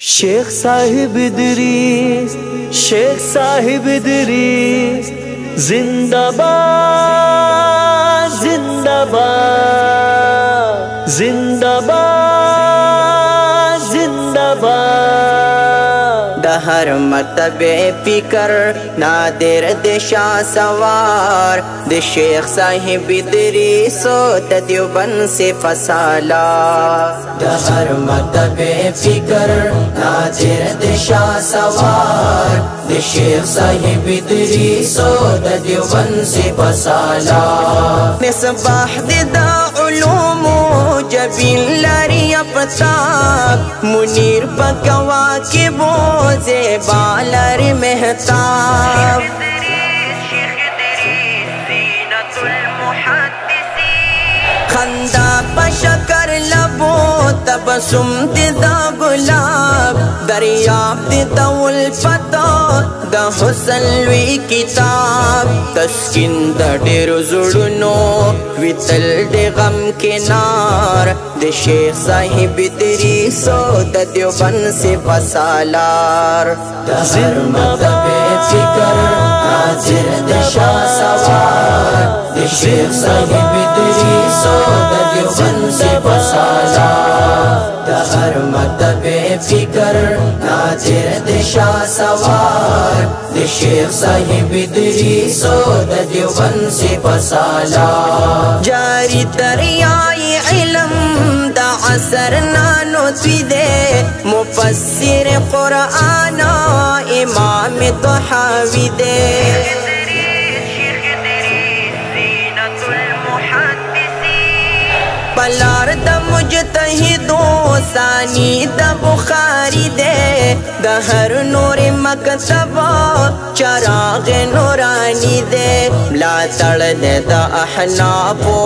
शेख साहिब इदरीस, शेख साहिब इदरीस, जिंदाबाद जिंदाबाद जिंदाबाद जिंदाबाद। दहर मतबे फिकर नादिर दिशा सवार द शेख साहिब इदरीसो देवबंद से फसाला। दहर मतबे फिकर नादिर दिशा सवार द शेख साहिब इदरीसो देवबंद से फसाला। मिसबाह दा उलूमो जबीन लारी अपताब मुनीर पकवा के बोझे बालर मेहताब। खंदा पशकर लबो तबसुम दिदा गुलाब दरियाब दिदा उल्फता द हुस्न लुई किताब। तस्किन द डेर जुड़नो वितल दे गम के नार द शेख साहिब इदरीसो द देवबंद से फसालार। दहर मतबे फिकर नाजिर दिशा सवार द शेख साहिब इदरीसो द देवबंद से फसाला। दहर मतबे फिकर नाजिर दिशा सवार द शेख साहिब इदरीसो द देवबंद से फसाला। जारी दरियाए इल्म दा असर नानो तुदे मुफस्सिर कुरान इमाम तहावी दे। पलार द मुजतहिदो सानी द बुखारी दे दहर नूर मकतबा चराग नूरानी दे। ला तड़ दे द अहनाफो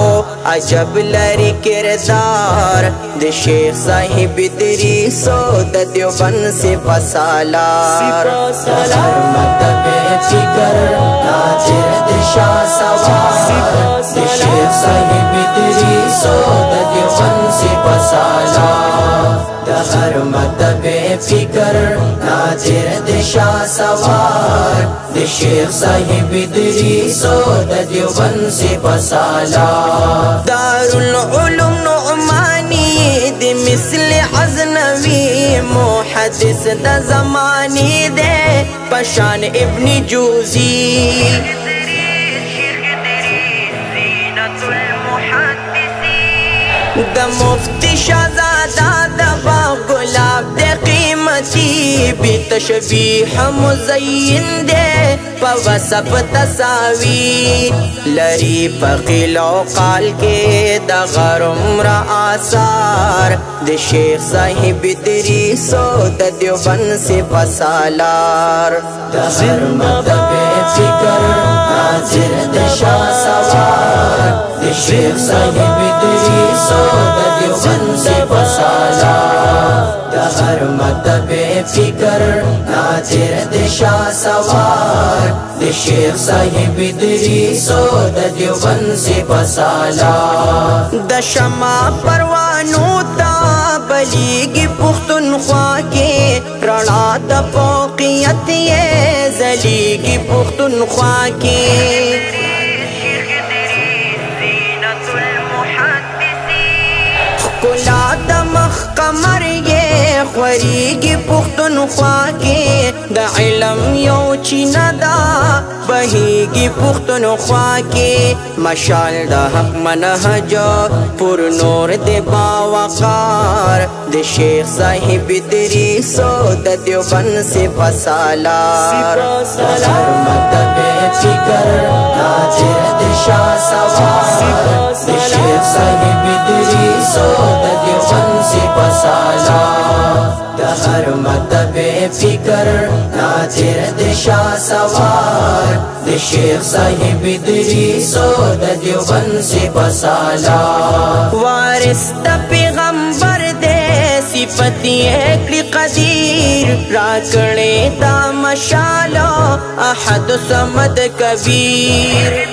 अजब लरी किरदार द शेख साहिब इदरीसो द देवबंद से फसालार। दहर मतबे फिकर नाजिर दिशा सवार द शेख साहिब इदरीसो द देवबंद से फसाला। दहर मतबे फिकर नाजिर दिशा सवार द शेख साहिब इदरीसो द देवबंद से फसाला। दारुल उलूम नुअमानी द मिसल अज़नवी मुहद्दिस द ज़मानी दे पशान इब्न जूज़ी। द मुफ्ती शहज़ादा द गुलाब दे कीमती भी तशबीह मुज़य्यन दे पवसफ तसावी। लरी पकीलो काल के द गरम आसार द शेख साहिब इदरीसो द देवबंद से फसालार। दहर मतबे फिकर नाजिर दिशा सवार द शेख साहिब इदरीसो द देवबंद से फसाला। दहर मतबे फिकर नाजिर दिशा सवार द शेख साहिब इदरीसो द देवबंद से फसाला। द शमा परवानो ता बलीगी पुख्तनख्वा के रणा द फौकियत ये जलीगी पुख्तनख्वा के। कुला द मख कमर ये ख्वरीगी पुख्तनख्वा के द इल्म यो चिनदा बहीगी पुख्तनख्वा के। मशाल द हक मनहज पुर नूर दे बावकार द शेख साहिब इदरीसो द देवबंद से फसालार। दहर मतबे फिकर नाजिर दिशा सवार द शेख साहिब इदरीसो द देवबंद से फसाला। दहर मतबे फिकर नाजिर दिशा सवार द शेख साहिब इदरीसो द देवबंद से फसाला। वारिस द पैगंबर दे सिफती एक कदीर राकड़े दा मशालो अहद समद कबीर।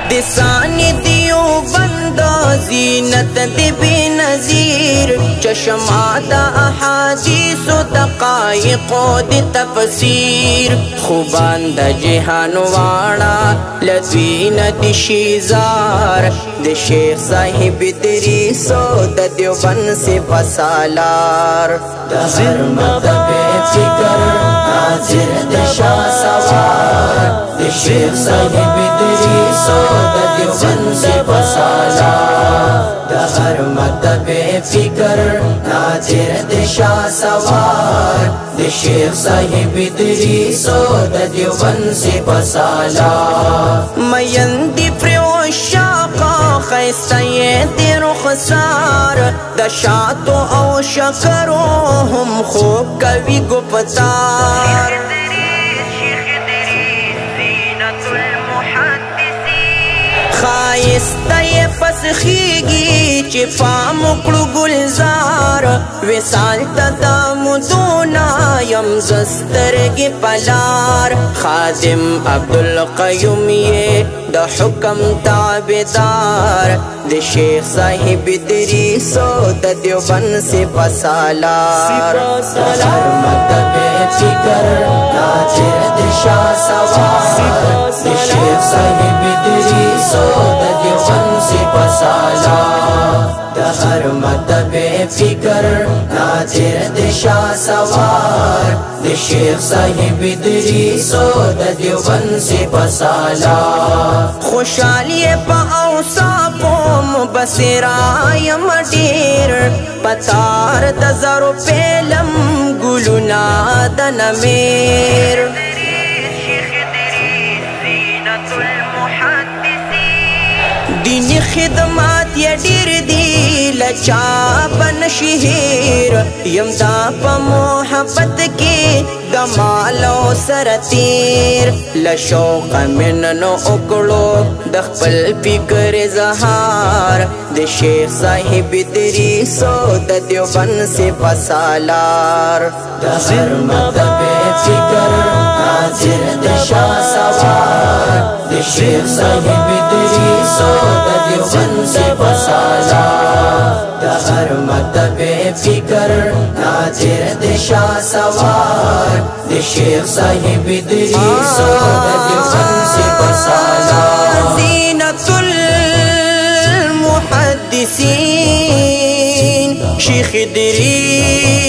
दिसानी दियो बंदा जीन زینت دی بی نظیر چشمات احادیث و دقائق دی تفسیر خوبان دا جہان وانا لدوین دی شیزار دی شیخ صاحب ادریس و دا دیوبند سے بسالار دا ہر مذہب فکر ناظر دی شاہ سوار دی شیخ صاحب ادریس و دا دیوبند سے بسالار دا ہر مذہب فکر ناظر دی شاہ سوار دی شیخ صاحب ادریس و دا دیوبند سے بسالار مین دی فریوشاقا خیستا یہ دی رخسار دا شاتو او شکرو ہم خوب کوي گفتار خایستا یہ پسخیگی چی پام اکڑو گلزار ویسال تا دامدونا یم زسترگی پلار خادم عبدالقیوم یہ دا حکم تابدار دا شیخ صاحب ادریس و دا دیوبند سے بسالار دا ہر مذہب فکر ناظر دی شاہ سوار دا شیخ صاحب ادریس و دا دیوبند سے بسالار دا ہر مذہب فکر ناظر دی شاہ سوار دا شیخ صاحب ادریس و دا دیوبند سے بسالار خوشحالی پا اوصافو مبصرایم ډیر پتار د زرو پیلم ګلونا د نمیر دینی خدمات یا ډیر دی لچا بن شهیر یم دا په محبت کې د مالو سره تیر لشوق مننو وکړو د خپل فکر اظهار د شیخ صاحب ادریس و د دیوبند سے بسالار د هر مذهب فکر ناظر د شاه سوار د شیخ صاحب ادریس و د دیوبند سے بسالار د هر مذهب فکر ناظر د شاه سوار د شیخ صاحب ادریس و د دیوبند سے بسالار زینت المحدثین شیخ ادریس